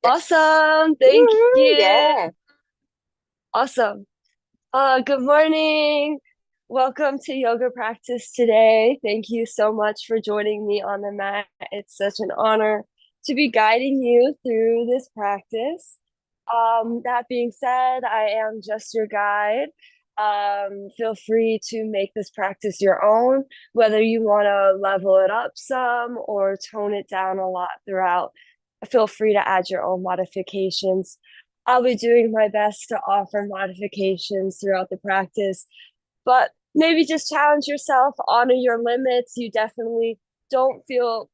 Awesome. Thank Woo, you. yeah. Awesome. Good morning. Welcome to yoga practice today. Thank you so much for joining me on the mat. It's such an honor to be guiding you through this practice. That being said, I am just your guide. Feel free to make this practice your own, whether you want to level it up some or tone it down a lot throughout. Feel free to add your own modifications. I'll be doing my best to offer modifications throughout the practice, but maybe just challenge yourself, honor your limits. You definitely don't feel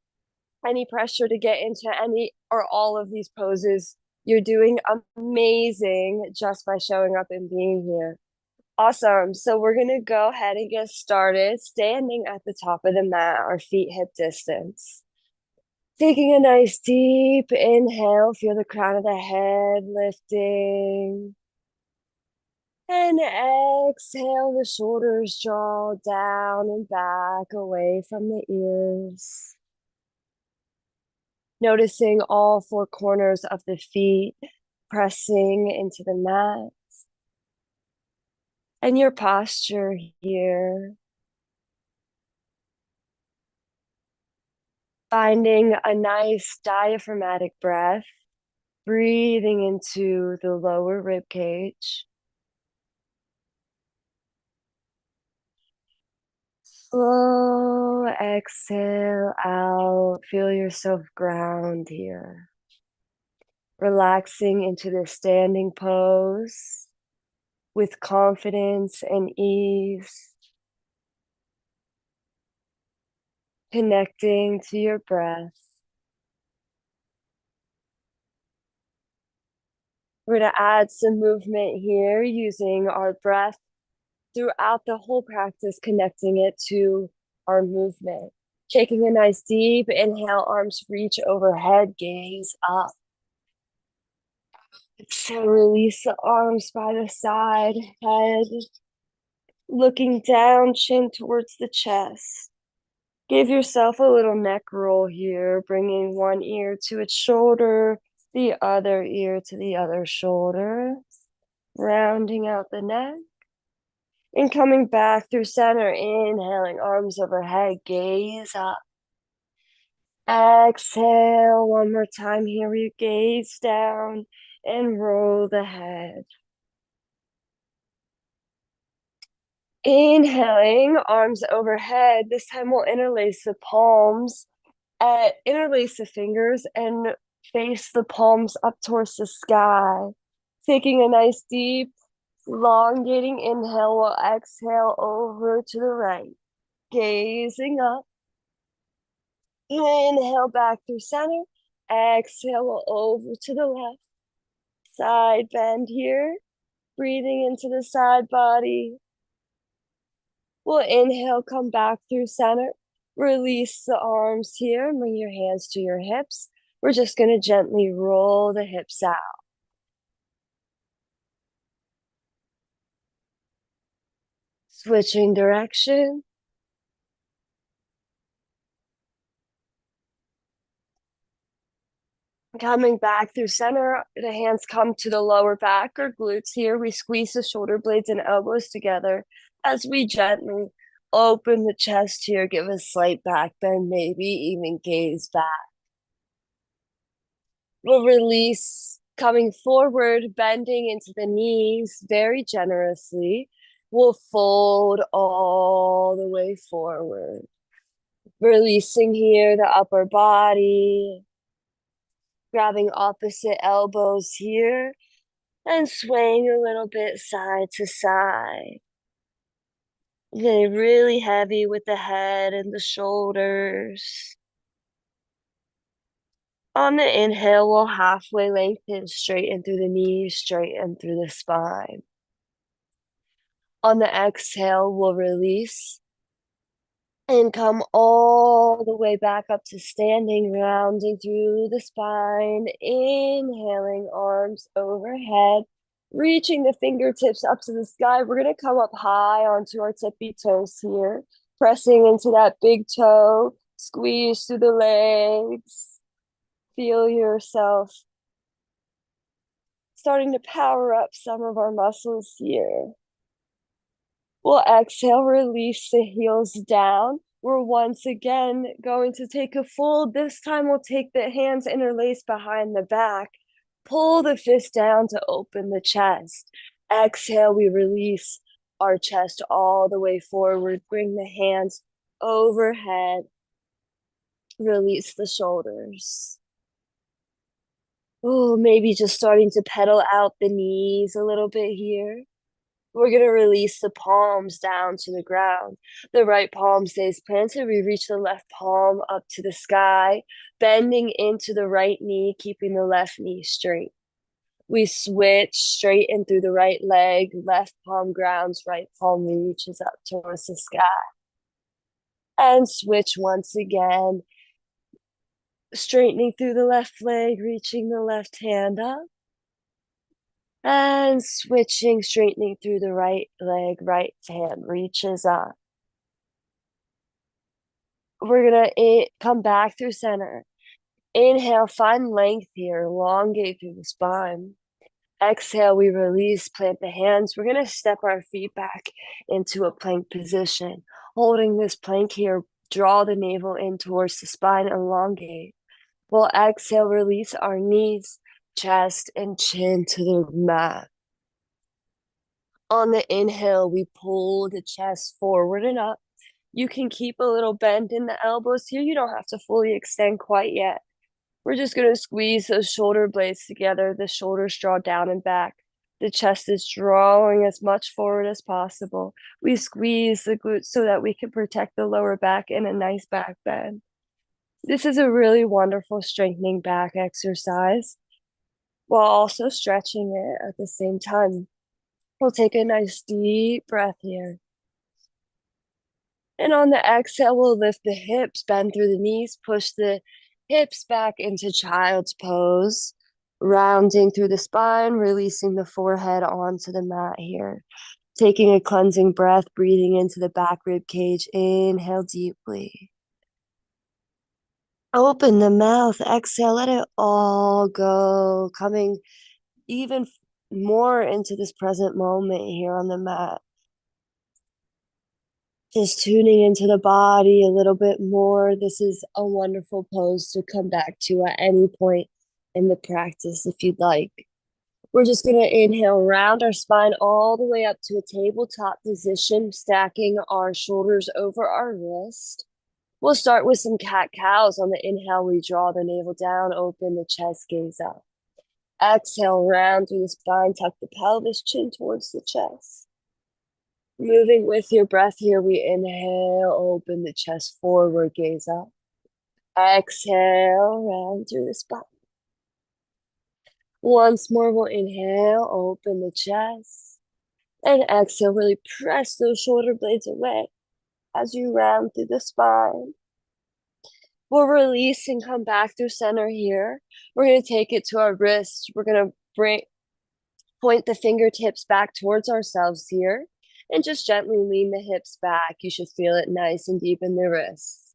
any pressure to get into any or all of these poses. You're doing amazing just by showing up and being here. Awesome. So we're going to go ahead and get started standing at the top of the mat, our feet hip distance. Taking a nice deep inhale, feel the crown of the head lifting. And exhale, the shoulders draw down and back away from the ears. Noticing all four corners of the feet pressing into the mat. And your posture here. Finding a nice diaphragmatic breath, breathing into the lower rib cage. Slow exhale out. Feel yourself ground here. Relaxing into the standing pose with confidence and ease. Connecting to your breath. We're going to add some movement here using our breath throughout the whole practice, connecting it to our movement. Taking a nice deep inhale, arms reach overhead, gaze up. So release the arms by the side, head looking down, chin towards the chest. Give yourself a little neck roll here, bringing one ear to its shoulder, the other ear to the other shoulder, rounding out the neck. And coming back through center, inhaling, arms overhead, gaze up. Exhale, one more time here, where you gaze down and roll the head. Inhaling, arms overhead. This time we'll interlace the palms, interlace the fingers, and face the palms up towards the sky. Taking a nice deep, elongating inhale, we'll exhale over to the right. Gazing up. Inhale back through center. Exhale over to the left. Side bend here. Breathing into the side body. We'll inhale, come back through center. Release the arms here and bring your hands to your hips. We're just going to gently roll the hips out. Switching direction. Coming back through center, the hands come to the lower back or glutes here. We squeeze the shoulder blades and elbows together as we gently open the chest here. Give a slight back bend, maybe even gaze back. We'll release, coming forward, bending into the knees very generously. We'll fold all the way forward. Releasing here the upper body, grabbing opposite elbows here and swaying a little bit side to side. Getting really heavy with the head and the shoulders. On the inhale, we'll halfway lengthen, straighten through the knees, straighten through the spine. On the exhale, we'll release and come all the way back up to standing, rounding through the spine. Inhaling, arms overhead, reaching the fingertips up to the sky. We're going to come up high onto our tippy toes here, pressing into that big toe, squeeze through the legs. Feel yourself starting to power up some of our muscles here. We'll exhale, release the heels down. We're once again going to take a fold. This time we'll take the hands interlaced behind the back. Pull the fist down to open the chest. Exhale, we release our chest all the way forward. Bring the hands overhead. Release the shoulders. Oh, maybe just starting to pedal out the knees a little bit here. We're going to release the palms down to the ground. The right palm stays planted. We reach the left palm up to the sky, bending into the right knee, keeping the left knee straight. We switch straight in through the right leg. Left palm grounds, right palm reaches up towards the sky. And switch once again, straightening through the left leg, reaching the left hand up. And switching, straightening through the right leg, right hand reaches up. We're gonna come back through center. Inhale, find length here, elongate through the spine. Exhale, we release, plant the hands. We're gonna step our feet back into a plank position. Holding this plank here, draw the navel in towards the spine, elongate. We'll exhale, release our knees, chest, and chin to the mat. On the inhale, we pull the chest forward and up. You can keep a little bend in the elbows here. You don't have to fully extend quite yet. We're just going to squeeze those shoulder blades together. The shoulders draw down and back. The chest is drawing as much forward as possible. We squeeze the glutes so that we can protect the lower back and a nice back bend. This is a really wonderful strengthening back exercise while also stretching it at the same time. We'll take a nice deep breath here. And on the exhale, we'll lift the hips, bend through the knees, push the hips back into child's pose, rounding through the spine, releasing the forehead onto the mat here. Taking a cleansing breath, breathing into the back rib cage. Inhale deeply. Open the mouth, exhale, let it all go, coming even more into this present moment here on the mat. Just tuning into the body a little bit more. This is a wonderful pose to come back to at any point in the practice if you'd like. We're just going to inhale, round our spine all the way up to a tabletop position, stacking our shoulders over our wrist. We'll start with some cat-cows. On the inhale, we draw the navel down, open the chest, gaze up. Exhale, round through the spine, tuck the pelvis, chin towards the chest. Moving with your breath here, we inhale, open the chest forward, gaze up. Exhale, round through the spine. Once more, we'll inhale, open the chest. And exhale, really press those shoulder blades away as you round through the spine. We'll release and come back through center here. We're going to take it to our wrists. We're going to point the fingertips back towards ourselves here. And just gently lean the hips back. You should feel it nice and deep in the wrists.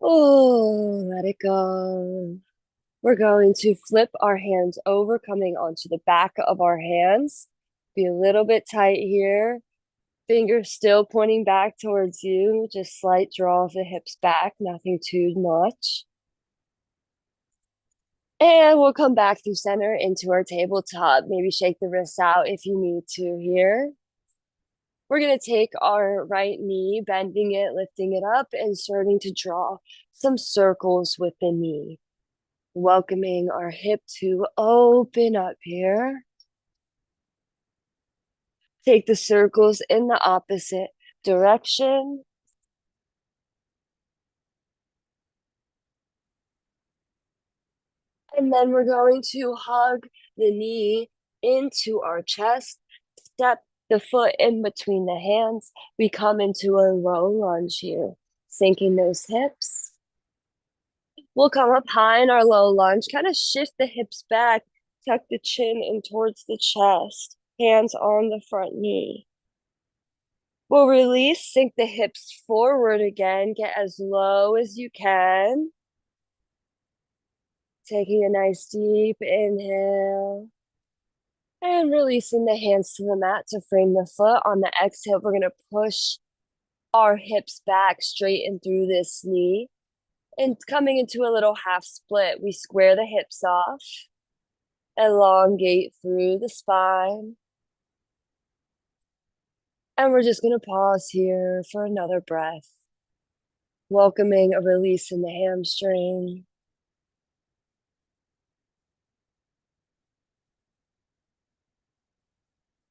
Oh, let it go. We're going to flip our hands over, coming onto the back of our hands. Be a little bit tight here. Fingers still pointing back towards you. Just slight draw of the hips back, nothing too much. And we'll come back through center into our tabletop. Maybe shake the wrists out if you need to here. We're going to take our right knee, bending it, lifting it up, and starting to draw some circles with the knee. Welcoming our hip to open up here. Take the circles in the opposite direction. And then we're going to hug the knee into our chest, step the foot in between the hands. We come into a low lunge here, sinking those hips. We'll come up high in our low lunge, kind of shift the hips back, tuck the chin in towards the chest, hands on the front knee. We'll release, sink the hips forward again, get as low as you can. Taking a nice deep inhale and releasing the hands to the mat to frame the foot. On the exhale, we're going to push our hips back, straighten through this knee. And coming into a little half split, we square the hips off, elongate through the spine. And we're just going to pause here for another breath, welcoming a release in the hamstring.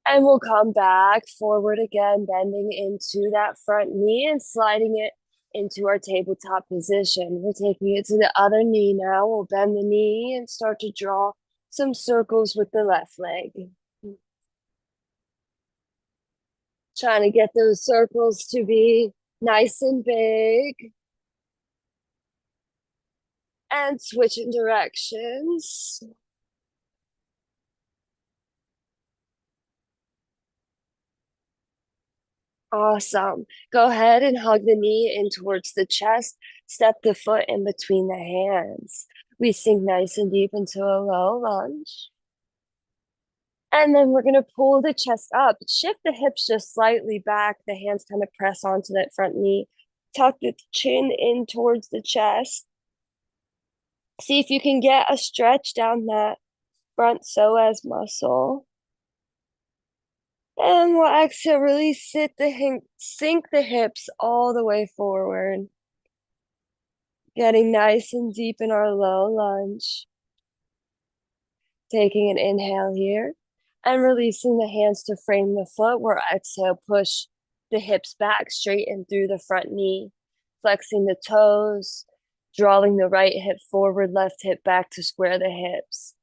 And we'll come back forward again, bending into that front knee and sliding it into our tabletop position. We're taking it to the other knee now. We'll bend the knee and start to draw some circles with the left leg. Trying to get those circles to be nice and big. And switching directions. Awesome. Go ahead and hug the knee in towards the chest. Step the foot in between the hands. We sink nice and deep into a low lunge. And then we're going to pull the chest up. Shift the hips just slightly back. The hands kind of press onto that front knee. Tuck the chin in towards the chest. See if you can get a stretch down that front psoas muscle. And we'll exhale, really sink the hips all the way forward. Getting nice and deep in our low lunge. Taking an inhale here and releasing the hands to frame the foot. We'll exhale, push the hips back, straighten through the front knee, flexing the toes, drawing the right hip forward, left hip back to square the hips.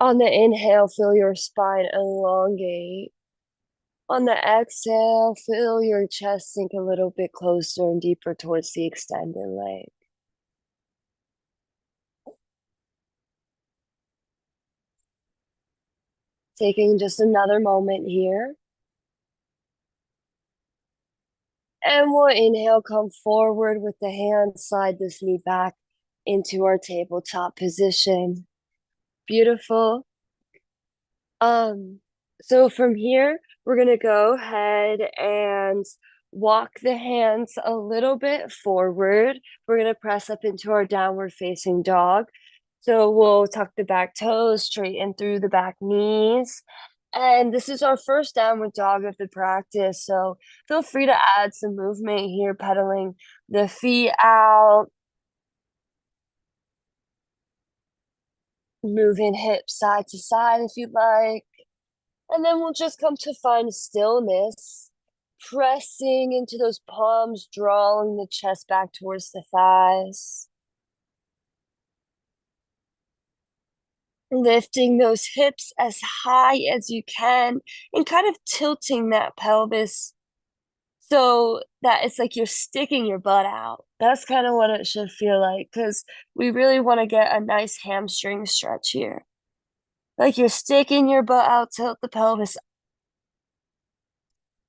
On the inhale, feel your spine elongate. On the exhale, feel your chest sink a little bit closer and deeper towards the extended leg. Taking just another moment here. And we'll inhale, come forward with the hands, slide this knee back into our tabletop position. Beautiful. So from here, we're gonna go ahead and walk the hands a little bit forward. We're gonna press up into our downward facing dog. So we'll tuck the back toes, straighten through the back knees. And this is our first downward dog of the practice. So feel free to add some movement here, pedaling the feet out, moving hips side to side if you'd like. And then we'll just come to find stillness, pressing into those palms, drawing the chest back towards the thighs. Lifting those hips as high as you can and kind of tilting that pelvis so that it's like you're sticking your butt out. That's kind of what it should feel like, because we really want to get a nice hamstring stretch here. Like you're sticking your butt out, tilt the pelvis,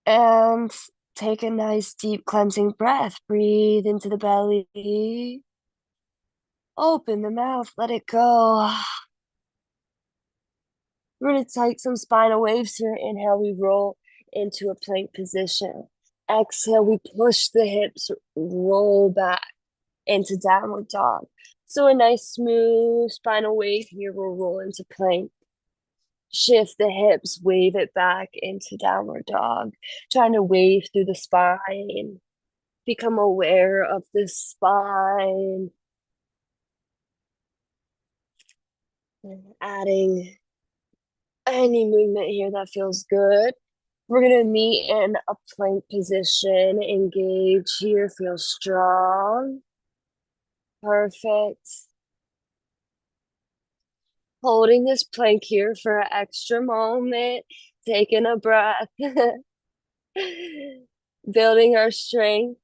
and take a nice deep cleansing breath. Breathe into the belly. Open the mouth, let it go. We're going to take some spinal waves here. Inhale, we roll into a plank position. Exhale, we push the hips, roll back into downward dog. So a nice smooth spinal wave here. We'll roll into plank. Shift the hips, wave it back into downward dog. Trying to wave through the spine. Become aware of the spine. And adding any movement here that feels good. We're going to meet in a plank position. Engage here, feel strong. Perfect. Holding this plank here for an extra moment. Taking a breath. Building our strength.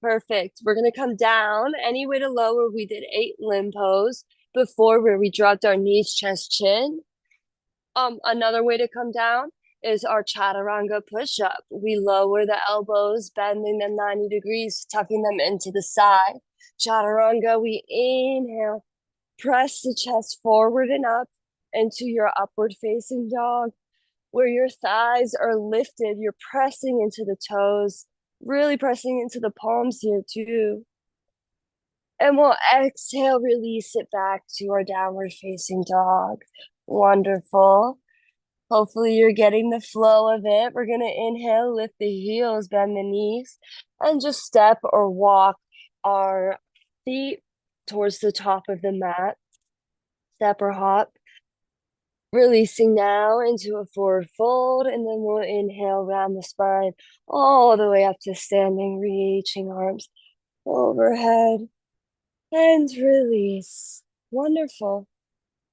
Perfect. We're going to come down. Any way to lower, we did 8 limb pose before where we dropped our knees, chest, chin. Another way to come down is our chaturanga push-up. We lower the elbows, bending them 90 degrees, tucking them into the side. Chaturanga, we inhale, press the chest forward and up into your upward facing dog, where your thighs are lifted. You're pressing into the toes, really pressing into the palms here too. And we'll exhale, release it back to our downward facing dog. Wonderful. Hopefully you're getting the flow of it. We're going to inhale, lift the heels, bend the knees, and just step or walk our feet towards the top of the mat. Step or hop. Releasing now into a forward fold, and then we'll inhale, round the spine all the way up to standing, reaching arms overhead and release. Wonderful.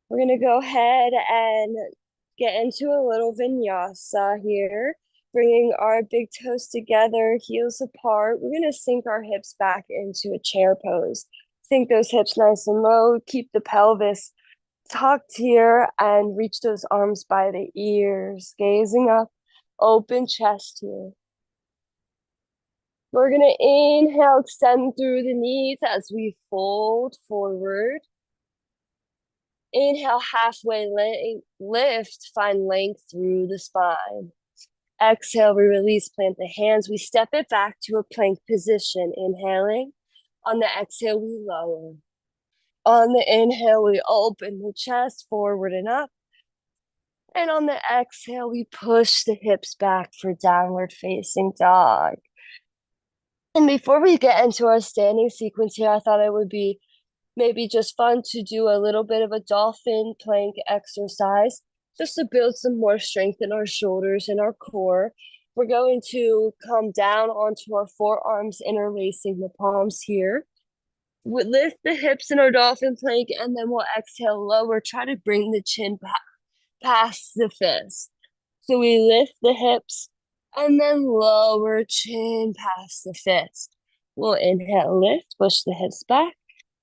We're going to go ahead and get into a little vinyasa here, bringing our big toes together, heels apart. We're going to sink our hips back into a chair pose. Sink those hips nice and low. Keep the pelvis tucked here and reach those arms by the ears, gazing up, open chest here. We're going to inhale, extend through the knees as we fold forward. Inhale, halfway lift, find length through the spine. Exhale, we release, plant the hands. We step it back to a plank position. Inhaling. On the exhale, we lower. On the inhale, we open the chest forward and up. And on the exhale, we push the hips back for downward facing dog. And before we get into our standing sequence here, I thought it would be maybe just fun to do a little bit of a dolphin plank exercise just to build some more strength in our shoulders and our core. We're going to come down onto our forearms, interlacing the palms here. We lift the hips in our dolphin plank, and then we'll exhale, lower. Try to bring the chin back past the fist. So we lift the hips and then lower, chin past the fist. We'll inhale, lift, push the hips back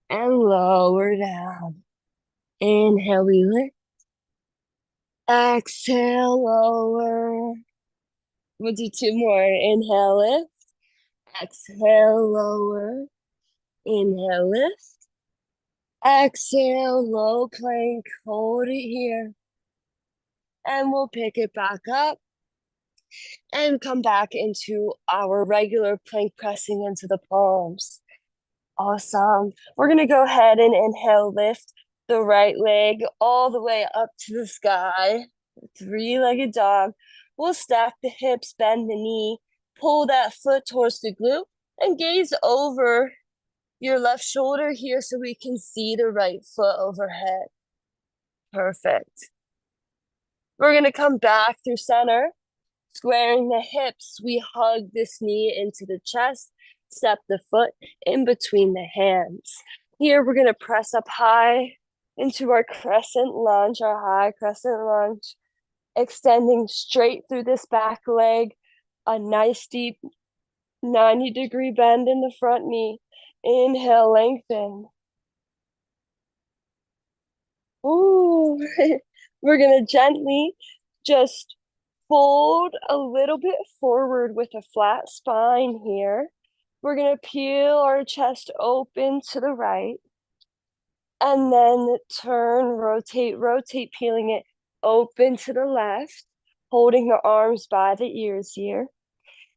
and lower down. Inhale, we lift. Exhale, lower. We'll do two more. Inhale, lift. Exhale, lower. Inhale, lift. Exhale, low plank. Hold it here. And we'll pick it back up and come back into our regular plank, pressing into the palms. Awesome. We're going to go ahead and inhale, lift the right leg all the way up to the sky. Three-legged dog. We'll stack the hips, bend the knee, pull that foot towards the glute, and gaze over your left shoulder here so we can see the right foot overhead. Perfect. We're going to come back through center, squaring the hips. We hug this knee into the chest, step the foot in between the hands. Here, we're going to press up high into our crescent lunge, our high crescent lunge, extending straight through this back leg, a nice deep 90-degree bend in the front knee. Inhale, lengthen. Ooh, we're going to gently just fold a little bit forward with a flat spine here. We're going to peel our chest open to the right. And then turn, rotate, peeling it open to the left, holding the arms by the ears here.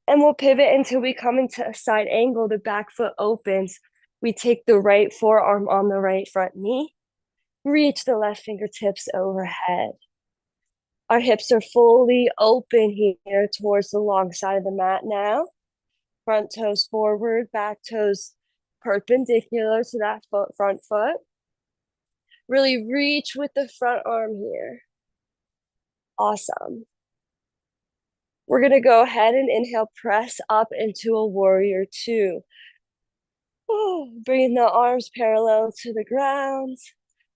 And we'll pivot until we come into a side angle. The back foot opens. We take the right forearm on the right front knee. Reach the left fingertips overhead. Our hips are fully open here towards the long side of the mat now. Front toes forward, back toes perpendicular to that front foot. Really reach with the front arm here. Awesome. We're going to go ahead and inhale, press up into a warrior two. Bring the arms parallel to the ground.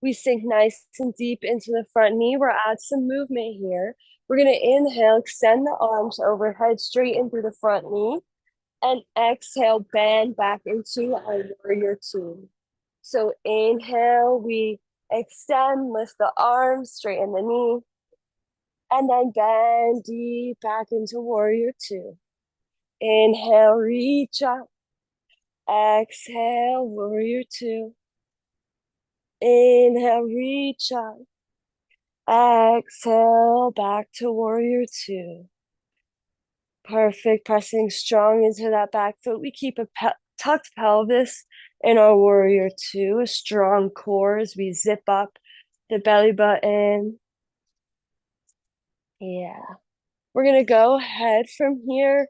We sink nice and deep into the front knee. We'll add some movement here. We're going to inhale, extend the arms overhead, straighten through the front knee. And exhale, bend back into our warrior two. So inhale, we extend, lift the arms, straighten the knee. And then bend deep back into warrior two. Inhale, reach up. Exhale, warrior two. Inhale, reach up. Exhale, back to warrior two. Perfect. Pressing strong into that back foot. We keep a tucked pelvis in our warrior two, a strong core as we zip up the belly button. Yeah. We're going to go ahead from here,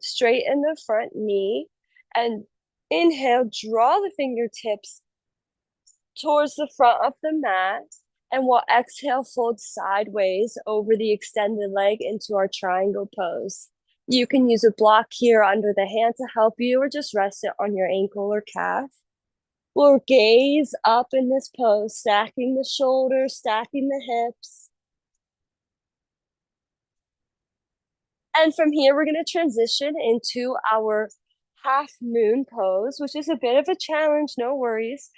straighten the front knee and inhale, draw the fingertips towards the front of the mat. And we'll exhale, fold sideways over the extended leg into our triangle pose. You can use a block here under the hand to help you, or just rest it on your ankle or calf. We'll gaze up in this pose, stacking the shoulders, stacking the hips. And from here, we're going to transition into our half moon pose, which is a bit of a challenge, no worries.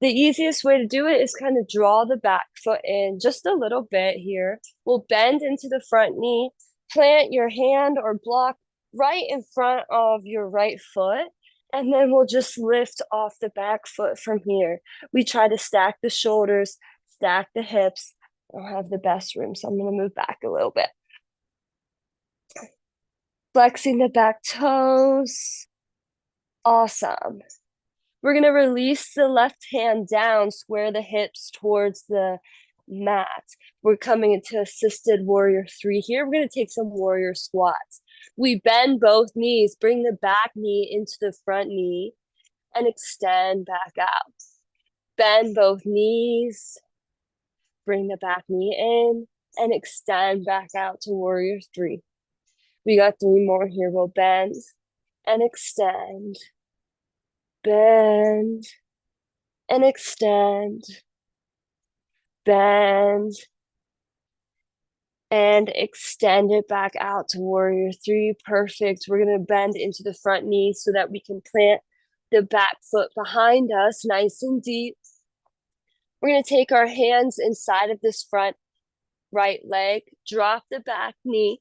The easiest way to do it is kind of draw the back foot in just a little bit here. We'll bend into the front knee, plant your hand or block right in front of your right foot, and then we'll just lift off the back foot from here. We try to stack the shoulders, stack the hips. I don't have the best room, so I'm going to move back a little bit. Flexing the back toes. Awesome. We're going to release the left hand down, square the hips towards the mat. We're coming into assisted warrior three here. We're going to take some warrior squats. We bend both knees, bring the back knee into the front knee, and extend back out. Bend both knees, bring the back knee in, and extend back out to warrior three. We got three more here. We'll bend and extend, bend and extend, bend and extend it back out to warrior three. Perfect. We're going to bend into the front knee so that we can plant the back foot behind us nice and deep. We're going to take our hands inside of this front right leg, drop the back knee,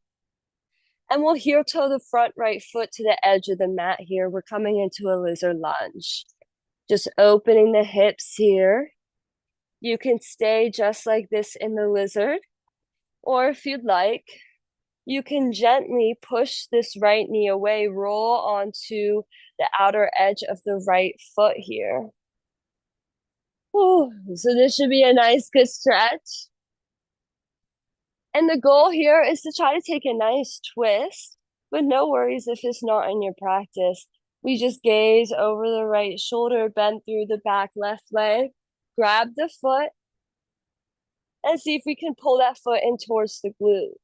and we'll heel toe the front right foot to the edge of the mat here. We're coming into a lizard lunge. Just opening the hips here. You can stay just like this in the lizard, or if you'd like, you can gently push this right knee away, roll onto the outer edge of the right foot here. Ooh, so this should be a nice, good stretch. And the goal here is to try to take a nice twist, but no worries if it's not in your practice. We just gaze over the right shoulder, bend through the back left leg, grab the foot, and see if we can pull that foot in towards the glute.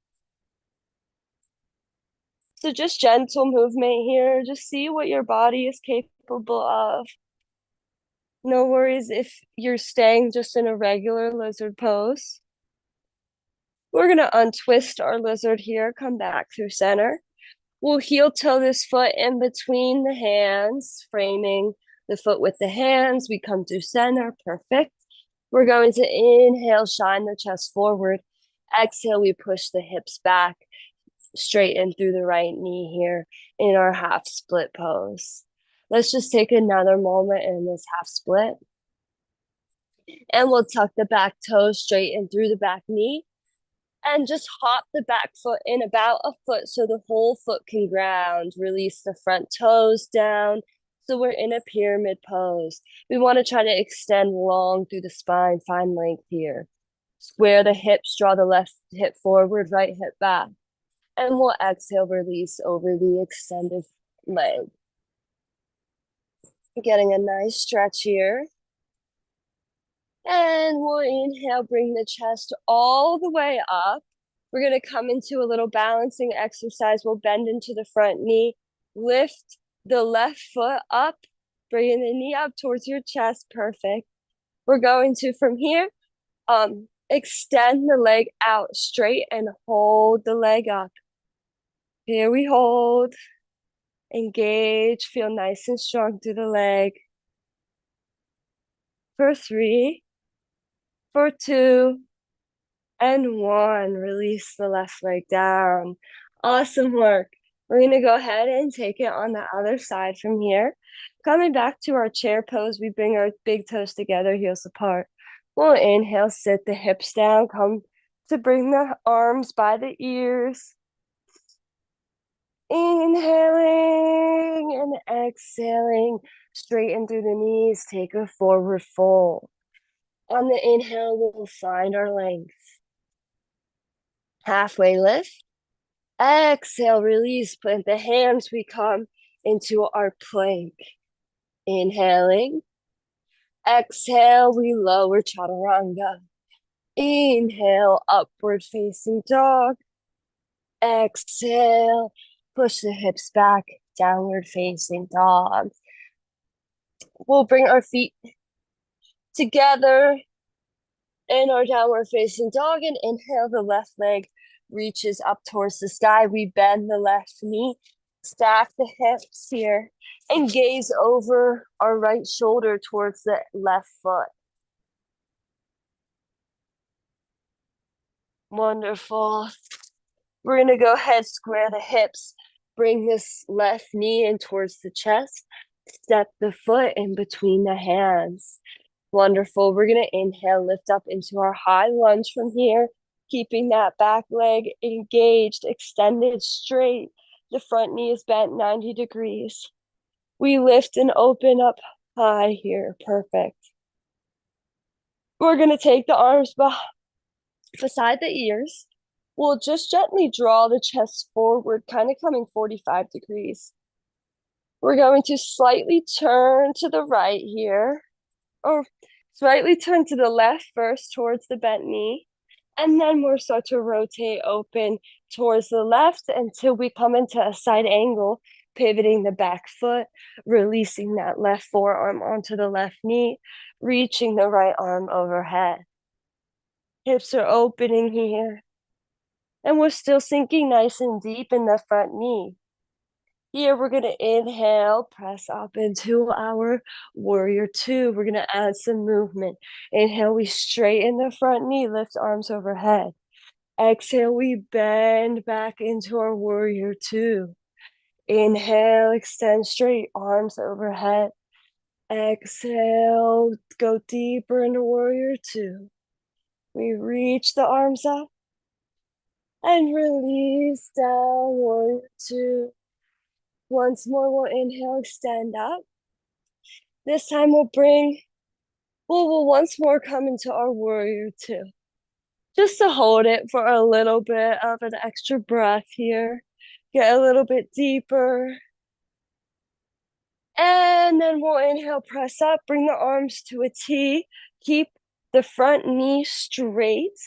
So just gentle movement here. Just see what your body is capable of. No worries if you're staying just in a regular lizard pose. We're going to untwist our lizard here, come back through center. We'll heel toe this foot in between the hands, framing the foot with the hands. We come through center, perfect. We're going to inhale, shine the chest forward. Exhale, we push the hips back, straighten through the right knee here in our half split pose. Let's just take another moment in this half split. And we'll tuck the back toes straight in through the back knee. And just hop the back foot in about a foot so the whole foot can ground. Release the front toes down. So we're in a pyramid pose. We want to try to extend long through the spine, find length here. Square the hips, draw the left hip forward, right hip back. And we'll exhale, release over the extended leg. Getting a nice stretch here. And we'll inhale, bring the chest all the way up. We're going to come into a little balancing exercise. We'll bend into the front knee, lift the left foot up, bringing the knee up towards your chest. Perfect. We're going to, from here, extend the leg out straight and hold the leg up. Here we hold, engage, feel nice and strong through the leg. For 3, for 2, and 1. Release the left leg down. Awesome work. We're going to go ahead and take it on the other side from here. Coming back to our chair pose, we bring our big toes together, heels apart. We'll inhale, sit the hips down, come to bring the arms by the ears. Inhaling and exhaling, straighten through the knees, take a forward fold. On the inhale, we'll find our length. Halfway lift. Exhale, release, plant the hands, we come into our plank. Inhaling. Exhale, we lower chaturanga. Inhale, upward facing dog. Exhale, push the hips back, downward facing dog. We'll bring our feet together in our downward facing dog and inhale, the left leg reaches up towards the sky. We bend the left knee, stack the hips here, and gaze over our right shoulder towards the left foot. Wonderful. We're going to go ahead, square the hips, bring this left knee in towards the chest, step the foot in between the hands. Wonderful. We're going to inhale, lift up into our high lunge from here, keeping that back leg engaged, extended straight. The front knee is bent 90 degrees. We lift and open up high here. Perfect. We're going to take the arms beside the ears. We'll just gently draw the chest forward, kind of coming 45 degrees. We're going to slightly turn to the right here, or slightly turn to the left first towards the bent knee, and then we'll start to rotate open towards the left until we come into a side angle, pivoting the back foot, releasing that left forearm onto the left knee, reaching the right arm overhead. Hips are opening here. And we're still sinking nice and deep in the front knee. Here, we're going to inhale, press up into our warrior two. We're going to add some movement. Inhale, we straighten the front knee, lift arms overhead. Exhale, we bend back into our warrior two. Inhale, extend straight, arms overhead. Exhale, go deeper into warrior two. We reach the arms up. And release down, warrior two. Once more, we'll inhale, extend up. This time we'll once more come into our warrior two. Just to hold it for a little bit of an extra breath here. Get a little bit deeper. And then we'll inhale, press up, bring the arms to a T. Keep the front knee straight.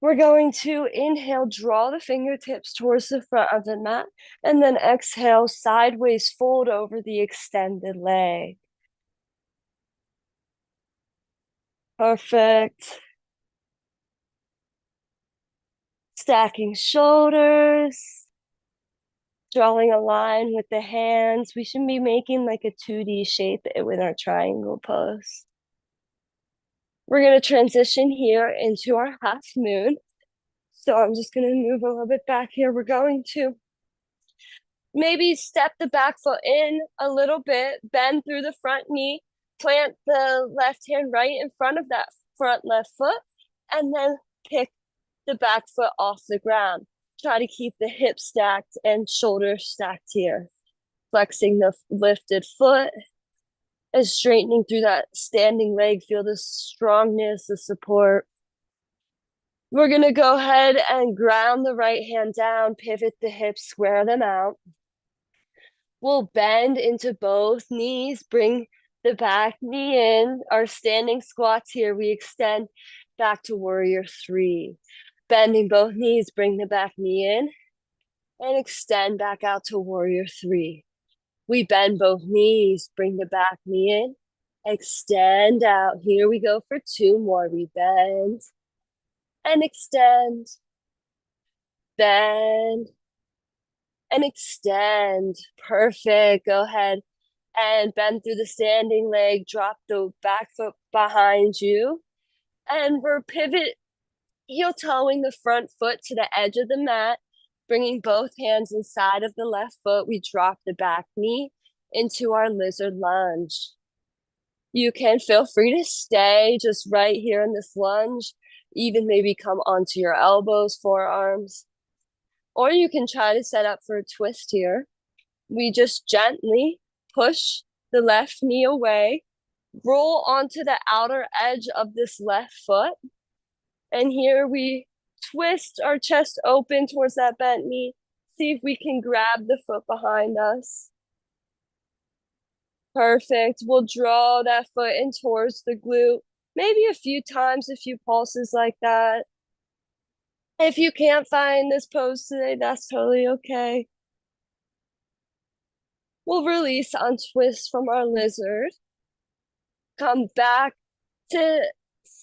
We're going to inhale, draw the fingertips towards the front of the mat, and then exhale, sideways fold over the extended leg. Perfect. Stacking shoulders, drawing a line with the hands. We should be making like a 2D shape with our triangle pose. We're going to transition here into our half moon. So I'm just going to move a little bit back here. We're going to maybe step the back foot in a little bit, bend through the front knee, plant the left hand right in front of that front left foot, and then pick the back foot off the ground. Try to keep the hips stacked and shoulders stacked here. Flexing the lifted foot and straightening through that standing leg. Feel the strongness, the support. We're going to go ahead and ground the right hand down, pivot the hips, square them out. We'll bend into both knees, bring the back knee in. Our standing squats here, we extend back to warrior three. Bending both knees, bring the back knee in and extend back out to warrior three. We bend both knees, bring the back knee in, extend out. Here we go for two more. We bend and extend, bend and extend. Perfect. Go ahead and bend through the standing leg, drop the back foot behind you, and we're pivot heel toeing the front foot to the edge of the mat, Bringing both hands inside of the left foot, we drop the back knee into our lizard lunge. You can feel free to stay just right here in this lunge, even maybe come onto your elbows, forearms, or you can try to set up for a twist here. We just gently push the left knee away, roll onto the outer edge of this left foot, and here we twist our chest open towards that bent knee. See if we can grab the foot behind us. Perfect. We'll draw that foot in towards the glute, maybe a few times, a few pulses like that. If you can't find this pose today, that's totally okay. We'll release, untwist from our lizard. Come back to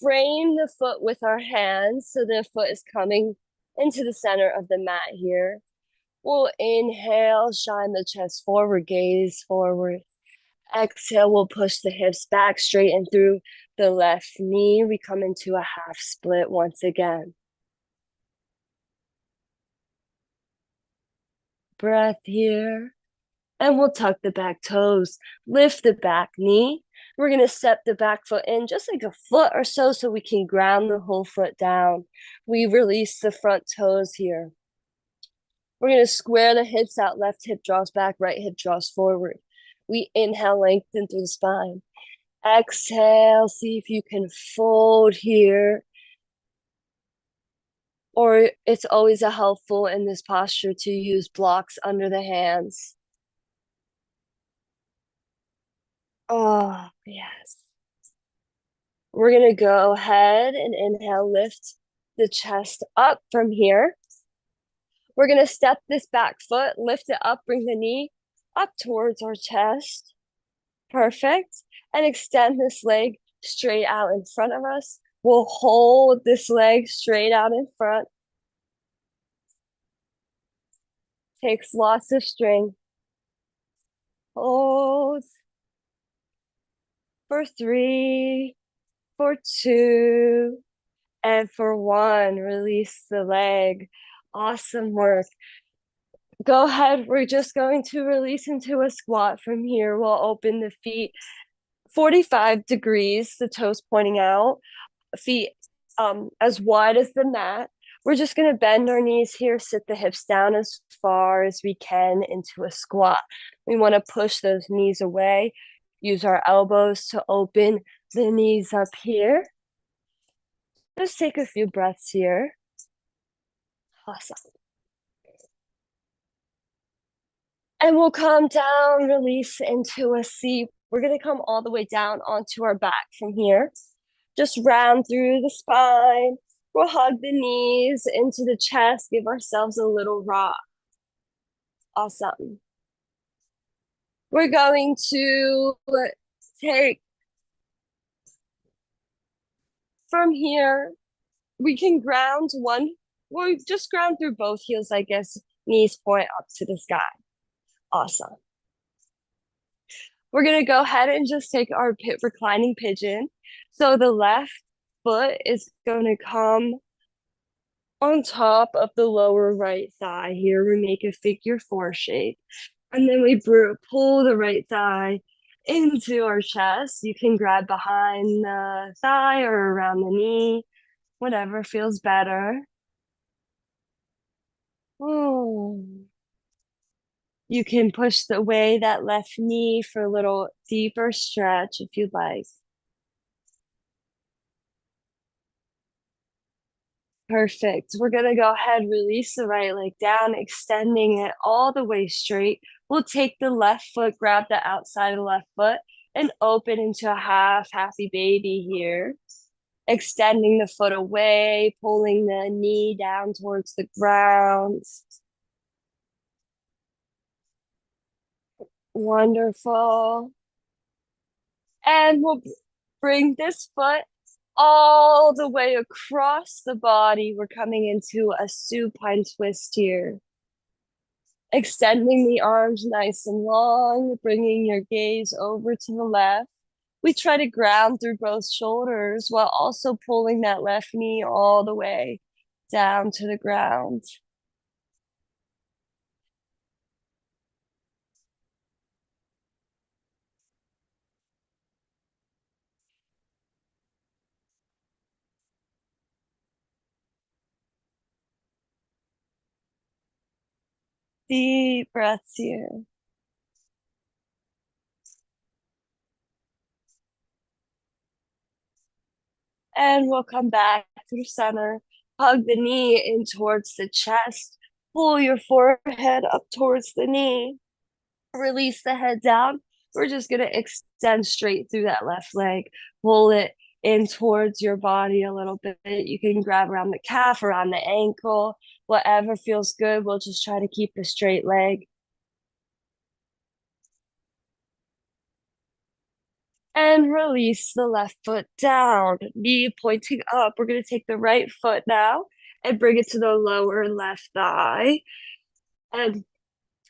frame the foot with our hands so the foot is coming into the center of the mat here. We'll inhale, shine the chest forward, gaze forward. Exhale, we'll push the hips back, straighten through the left knee. We come into a half split once again. Breath here. And we'll tuck the back toes, lift the back knee. We're going to step the back foot in just like a foot or so we can ground the whole foot down. We release the front toes here. We're going to square the hips out. Left hip draws back, right hip draws forward. We inhale, lengthen through the spine. Exhale, see if you can fold here. Or it's always helpful in this posture to use blocks under the hands. Oh, yes. We're going to go ahead and inhale, lift the chest up from here. We're going to step this back foot, lift it up, bring the knee up towards our chest. Perfect. And extend this leg straight out in front of us. We'll hold this leg straight out in front. Takes lots of strength. Hold. For 3, for 2, and for 1. Release the leg. Awesome work. Go ahead. We're just going to release into a squat from here. We'll open the feet 45 degrees, the toes pointing out, feet as wide as the mat. We're just going to bend our knees here, sit the hips down as far as we can into a squat. We want to push those knees away. Use our elbows to open the knees up here. Just take a few breaths here. Awesome. And we'll come down, release into a seat. We're going to come all the way down onto our back from here. Just round through the spine. We'll hug the knees into the chest, give ourselves a little rock. Awesome. We're going to take from here. We can ground one. We'll just ground through both heels, I guess. Knees point up to the sky. Awesome. We're going to go ahead and just take our reclining pigeon. So the left foot is going to come on top of the lower right thigh here. We make a figure 4 shape. And then we pull the right thigh into our chest. You can grab behind the thigh or around the knee, whatever feels better. Oh. You can push away that left knee for a little deeper stretch if you'd like. Perfect. We're going to go ahead, release the right leg down, extending it all the way straight. We'll take the left foot, grab the outside of the left foot, and open into a half happy baby here. Extending the foot away, pulling the knee down towards the ground. Wonderful. And we'll bring this foot all the way across the body. We're coming into a supine twist here. Extending the arms nice and long, bringing your gaze over to the left. We try to ground through both shoulders while also pulling that left knee all the way down to the ground. Deep breaths here. And we'll come back through center. Hug the knee in towards the chest. Pull your forehead up towards the knee. Release the head down. We're just going to extend straight through that left leg. Pull it in towards your body a little bit. You can grab around the calf, around the ankle, whatever feels good. We'll just try to keep a straight leg. And release the left foot down, knee pointing up. We're going to take the right foot now and bring it to the lower left thigh. And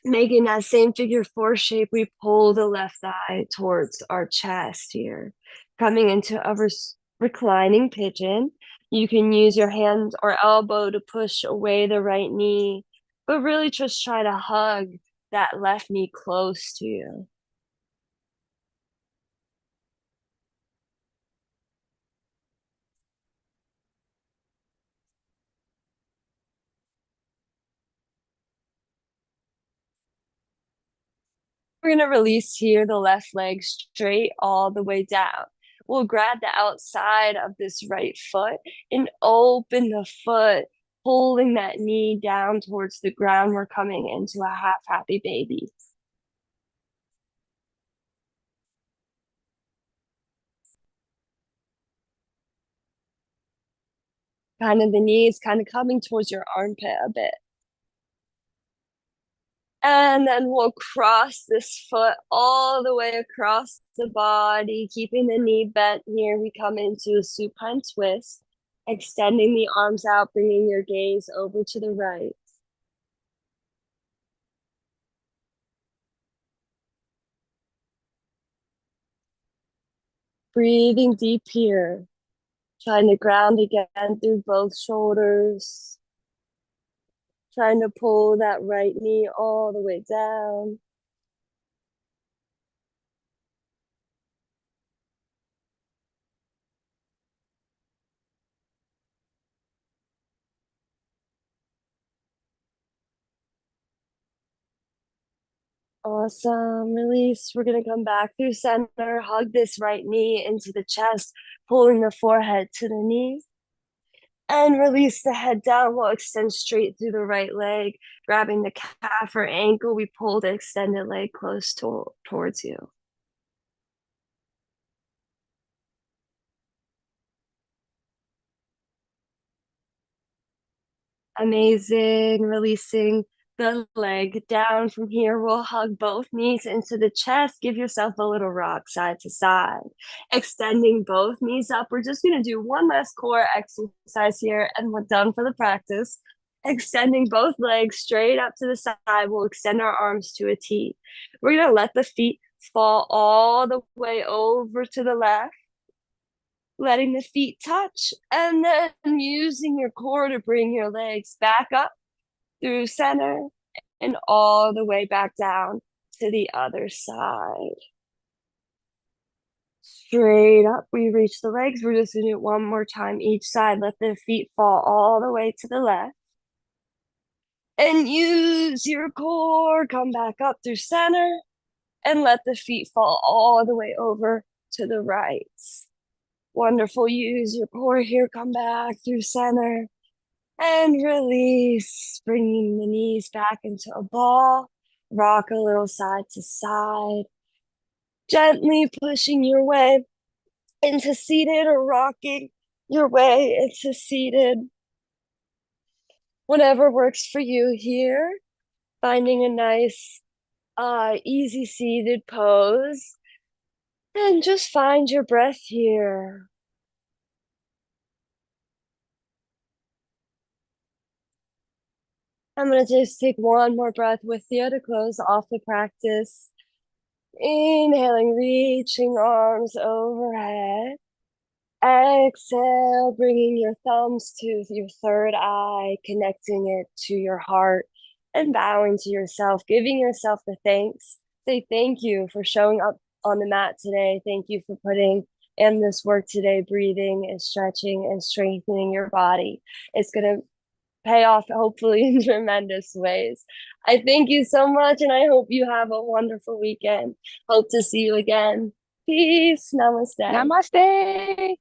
making that same figure four shape, we pull the left thigh towards our chest here. Coming into a reclining pigeon. You can use your hand or elbow to push away the right knee, but really just try to hug that left knee close to you. We're going to release here the left leg straight all the way down. We'll grab the outside of this right foot and open the foot, pulling that knee down towards the ground. We're coming into a half happy baby. Kind of the knees kind of coming towards your armpit a bit. And then we'll cross this foot all the way across the body, keeping the knee bent here. We come into a supine twist, extending the arms out, bringing your gaze over to the right. Breathing deep here, trying to ground again through both shoulders, trying to pull that right knee all the way down. Awesome. Release. We're going to come back through center, hug this right knee into the chest, pulling the forehead to the knee. And release the head down. We'll extend straight through the right leg, grabbing the calf or ankle. We pull the extended leg close towards you. Amazing. Releasing the leg down from here. We'll hug both knees into the chest. Give yourself a little rock side to side. Extending both knees up. We're just going to do one last core exercise here, and we're done for the practice. Extending both legs straight up to the side. We'll extend our arms to a T. We're going to let the feet fall all the way over to the left, letting the feet touch, and then using your core to bring your legs back up through center and all the way back down to the other side. Straight up, we reach the legs. We're just gonna do it one more time each side. Let the feet fall all the way to the left. And use your core, come back up through center, and let the feet fall all the way over to the right. Wonderful. Use your core here, come back through center, and release, bringing the knees back into a ball. Rock a little side to side, gently pushing your way into seated or rocking your way into seated. Whatever works for you here, finding a nice, easy seated pose. And just find your breath here. I'm going to just take one more breath with you to close off the practice. Inhaling, reaching arms overhead. Exhale, bringing your thumbs to your third eye, connecting it to your heart, and bowing to yourself, giving yourself the thanks. Say thank you for showing up on the mat today. Thank you for putting in this work today, breathing and stretching and strengthening your body. It's going to pay off hopefully in tremendous ways. I thank you so much and I hope you have a wonderful weekend. Hope to see you again. Peace. Namaste. Namaste.